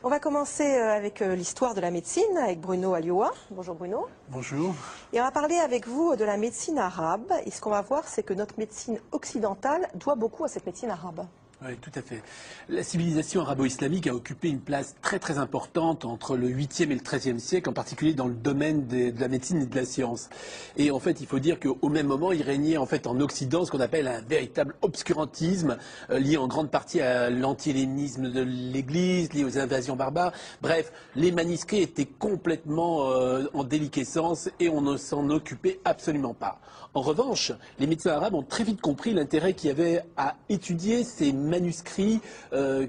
On va commencer avec l'histoire de la médecine, avec Bruno Alioua. Bonjour Bruno. Bonjour. Et on va parler avec vous de la médecine arabe. Et ce qu'on va voir, c'est que notre médecine occidentale doit beaucoup à cette médecine arabe. Oui, tout à fait. La civilisation arabo-islamique a occupé une place très très importante entre le 8e et le 13e siècle, en particulier dans le domaine de la médecine et de la science. Et en fait, il faut dire qu'au même moment, il régnait en fait en Occident ce qu'on appelle un véritable obscurantisme, lié en grande partie à l'antihellénisme de l'Église, lié aux invasions barbares. Bref, les manuscrits étaient complètement en déliquescence et on ne s'en occupait absolument pas. En revanche, les médecins arabes ont très vite compris l'intérêt qu'il y avait à étudier ces manuscrits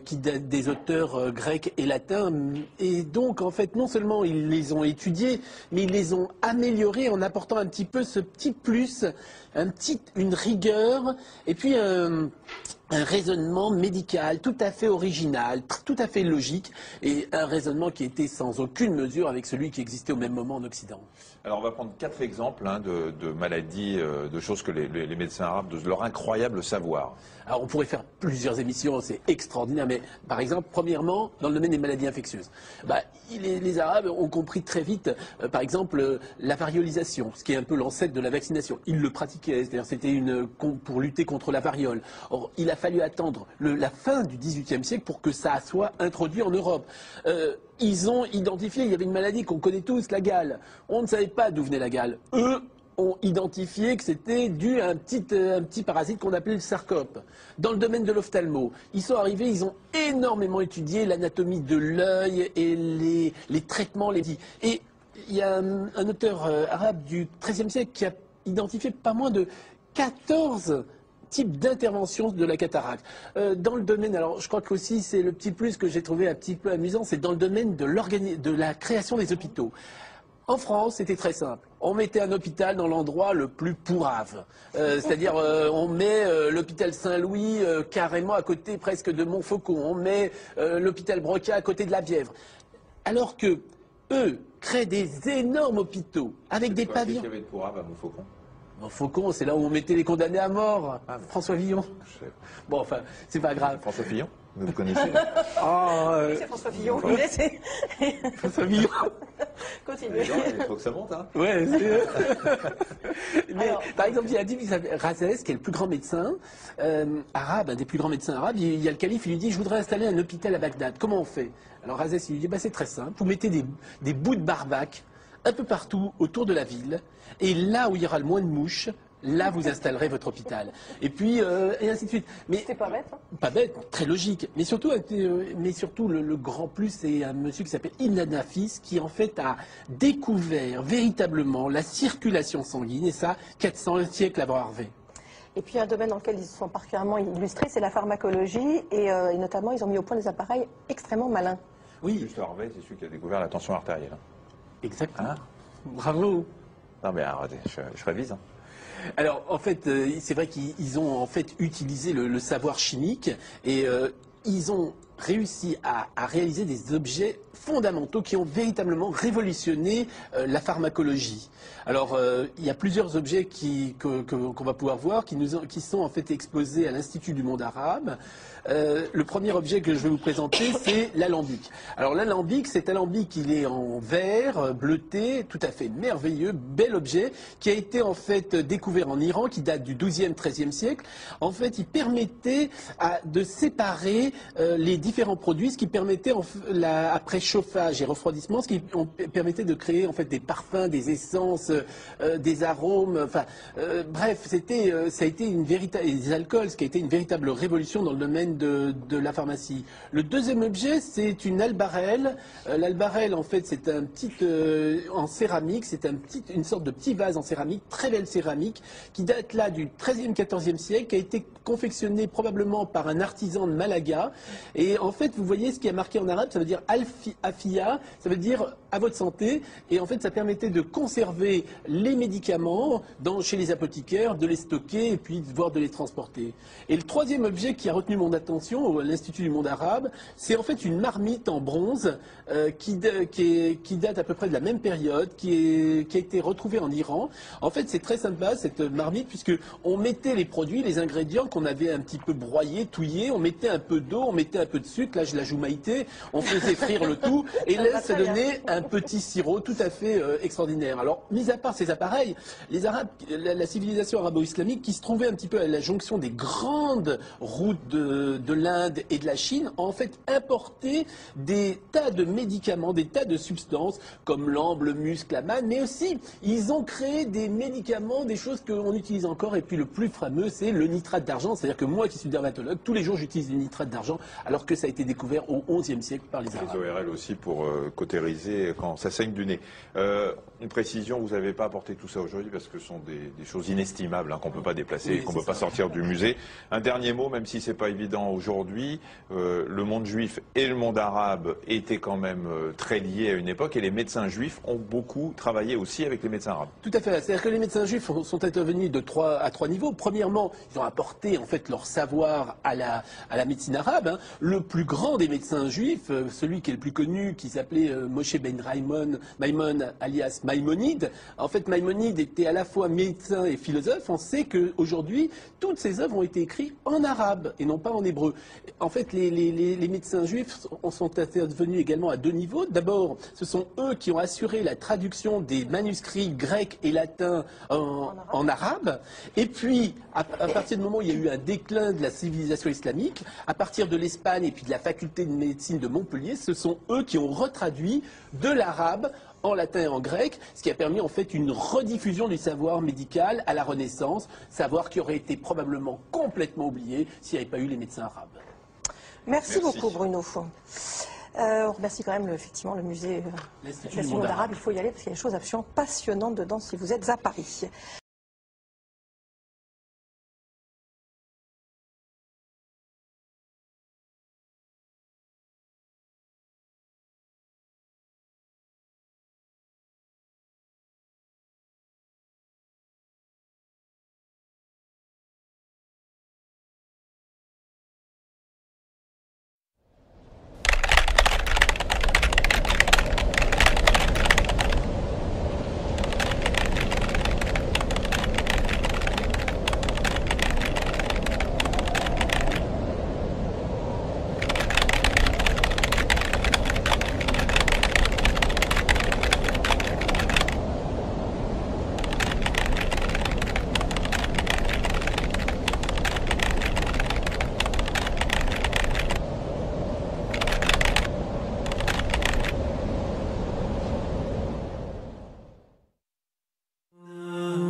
qui datent des auteurs grecs et latins. Et donc, en fait, non seulement ils les ont étudiés, mais ils les ont améliorés en apportant un petit peu ce petit plus, une rigueur, et puis un raisonnement médical tout à fait original, tout à fait logique, et un raisonnement qui était sans aucune mesure avec celui qui existait au même moment en Occident. Alors on va prendre 4 exemples de maladies, de choses que les médecins arabes, de leur incroyable savoir. Alors on pourrait faire plusieurs émissions, c'est extraordinaire, mais par exemple, premièrement, dans le domaine des maladies infectieuses, les Arabes ont compris très vite, par exemple, la variolisation, ce qui est un peu l'ancêtre de la vaccination. Ils le pratiquaient, c'est-à-dire c'était pour lutter contre la variole. Or, il a fallu attendre la fin du XVIIIe siècle pour que ça soit introduit en Europe. Ils ont identifié, il y avait une maladie qu'on connaît tous, la gale. On ne savait pas d'où venait la gale. Eux ont identifié que c'était dû à un petit parasite qu'on appelait le sarcope. Dans le domaine de l'ophtalmo, ils sont arrivés, ils ont énormément étudié l'anatomie de l'œil et les traitements. Et il y a un auteur arabe du XIIIe siècle qui a identifié pas moins de 14 type d'intervention de la cataracte. Dans le domaine, alors je crois qu'aussi c'est le petit plus que j'ai trouvé un petit peu amusant, c'est dans le domaine de la création des hôpitaux. En France, c'était très simple. On mettait un hôpital dans l'endroit le plus pourrave. C'est-à-dire, on met l'hôpital Saint-Louis carrément à côté presque de Montfaucon. On met l'hôpital Broca à côté de la Bièvre. Alors que eux créent des énormes hôpitaux avec des pavillons. Qu'est-ce qu'il y avait de pourrave à Montfaucon? Montfaucon, c'est là où on mettait les condamnés à mort. François Villon. Bon, enfin, c'est pas grave. François Fillon, vous le connaissez? Oui, c'est François Fillon. François Villon. Continuez. Il faut que ça monte, hein. Ouais, mais, alors, par exemple, il y a dit Razès, qui est le plus grand médecin arabe, un des plus grands médecins arabes, il y a le calife, il lui dit, je voudrais installer un hôpital à Bagdad. Comment on fait? Alors Razès, il lui dit, c'est très simple, vous mettez des bouts de barbac un peu partout autour de la ville, et là où il y aura le moins de mouches, là vous installerez votre hôpital. Et puis, et ainsi de suite. Mais c'est pas bête, hein? Pas bête, très logique. Mais surtout le grand plus, c'est un monsieur qui s'appelle Ibn Nafis, qui en fait a découvert véritablement la circulation sanguine, et ça, 400 siècles avant Harvey. Et puis un domaine dans lequel ils sont particulièrement illustrés, c'est la pharmacologie, et notamment ils ont mis au point des appareils extrêmement malins. Oui. Juste Harvey, c'est celui qui a découvert la tension artérielle. Exactement. Bravo. Non mais arrêtez, je révise. Hein. Alors en fait, c'est vrai qu'ils ont en fait utilisé le savoir chimique et ils ont réussi à réaliser des objets fondamentaux qui ont véritablement révolutionné la pharmacologie. Alors, il y a plusieurs objets qu'on va pouvoir voir qui sont en fait exposés à l'Institut du monde arabe. Le premier objet que je vais vous présenter, c'est l'alambic. Alors l'alambic, cet alambic, il est en verre, bleuté, tout à fait merveilleux, bel objet, qui a été en fait découvert en Iran, qui date du XIIe, XIIIe siècle. En fait, il permettait de séparer les différents produits, ce qui permettait, après chauffage et refroidissement, ce qui permettait de créer en fait des parfums, des essences, des arômes, enfin, bref, ça a été une véritable, des alcools, ce qui a été une véritable révolution dans le domaine de la pharmacie. Le deuxième objet, c'est une albarelle. L'albarelle, en fait, c'est un petit, en céramique, c'est une sorte de petit vase en céramique, très belle céramique, qui date là du XIIIe, XIVe siècle, qui a été confectionné probablement par un artisan de Malaga. Et en fait, vous voyez ce qui est marqué en arabe, ça veut dire afia, ça veut dire à votre santé. Et en fait, ça permettait de conserver les médicaments chez les apothicaires, de les stocker et puis voire de les transporter. Et le troisième objet qui a retenu mon attention à l'Institut du monde arabe, c'est en fait une marmite en bronze qui date à peu près de la même période, qui a été retrouvée en Iran. En fait, c'est très sympa cette marmite puisque on mettait les produits, les ingrédients qu'on avait un petit peu broyés, touillés, on mettait un peu d'eau, on mettait un peu de sucre, là je la joue Maïté, on faisait frire le tout, et là ça donnait un petit sirop tout à fait extraordinaire. Alors, mis à part ces appareils, les Arabes, la civilisation arabo-islamique qui se trouvait un petit peu à la jonction des grandes routes de l'Inde et de la Chine, a en fait importé des tas de médicaments, des tas de substances, comme l'ambre, le musc, la manne, mais aussi ils ont créé des médicaments, des choses qu'on utilise encore, et puis le plus fameux, c'est le nitrate d'argent. C'est-à-dire que moi qui suis dermatologue, tous les jours j'utilise du nitrate d'argent, alors que ça a été découvert au XIe siècle par les Arabes. Les ORL aussi pour cautériser quand ça saigne du nez. Une précision, vous n'avez pas apporté tout ça aujourd'hui parce que ce sont des choses inestimables qu'on ne peut pas déplacer, oui, qu'on ne peut pas sortir du musée. Un dernier mot, même si ce n'est pas évident aujourd'hui, le monde juif et le monde arabe étaient quand même très liés à une époque, et les médecins juifs ont beaucoup travaillé aussi avec les médecins arabes. Tout à fait. C'est-à-dire que les médecins juifs sont intervenus à trois niveaux. Premièrement, ils ont apporté en fait leur savoir à la médecine arabe. Le plus grand des médecins juifs, celui qui est le plus connu, qui s'appelait Moshe ben Maimon alias Maïmonide. En fait, Maïmonide était à la fois médecin et philosophe. On sait qu'aujourd'hui, toutes ses œuvres ont été écrites en arabe et non pas en hébreu. En fait, les médecins juifs sont intervenus également à deux niveaux. D'abord, ce sont eux qui ont assuré la traduction des manuscrits grecs et latins en arabe. Et puis, à partir du moment où il y a eu un déclin de la civilisation islamique, à partir de l'Espagne et puis de la faculté de médecine de Montpellier, ce sont eux qui ont retraduit de l'arabe en latin et en grec, ce qui a permis en fait une rediffusion du savoir médical à la Renaissance, savoir qui aurait été probablement complètement oublié s'il n'y avait pas eu les médecins arabes. Merci beaucoup Bruno. On remercie quand même effectivement le musée du monde arabe. Il faut y aller parce qu'il y a des choses absolument passionnantes dedans si vous êtes à Paris.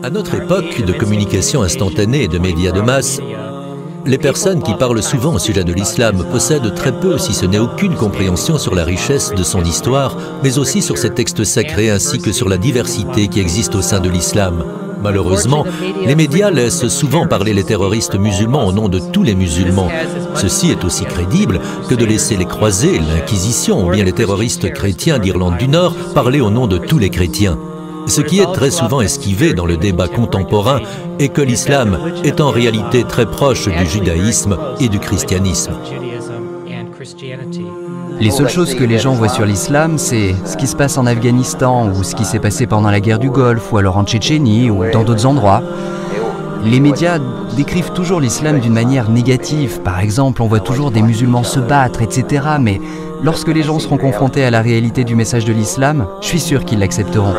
À notre époque de communication instantanée et de médias de masse, les personnes qui parlent souvent au sujet de l'islam possèdent très peu, si ce n'est aucune compréhension sur la richesse de son histoire, mais aussi sur ses textes sacrés ainsi que sur la diversité qui existe au sein de l'islam. Malheureusement, les médias laissent souvent parler les terroristes musulmans au nom de tous les musulmans. Ceci est aussi crédible que de laisser les croisés, l'Inquisition ou bien les terroristes chrétiens d'Irlande du Nord parler au nom de tous les chrétiens. Ce qui est très souvent esquivé dans le débat contemporain est que l'islam est en réalité très proche du judaïsme et du christianisme. Les seules choses que les gens voient sur l'islam, c'est ce qui se passe en Afghanistan ou ce qui s'est passé pendant la guerre du Golfe ou alors en Tchétchénie ou dans d'autres endroits. Les médias décrivent toujours l'islam d'une manière négative. Par exemple, on voit toujours des musulmans se battre, etc. Mais lorsque les gens seront confrontés à la réalité du message de l'islam, je suis sûr qu'ils l'accepteront.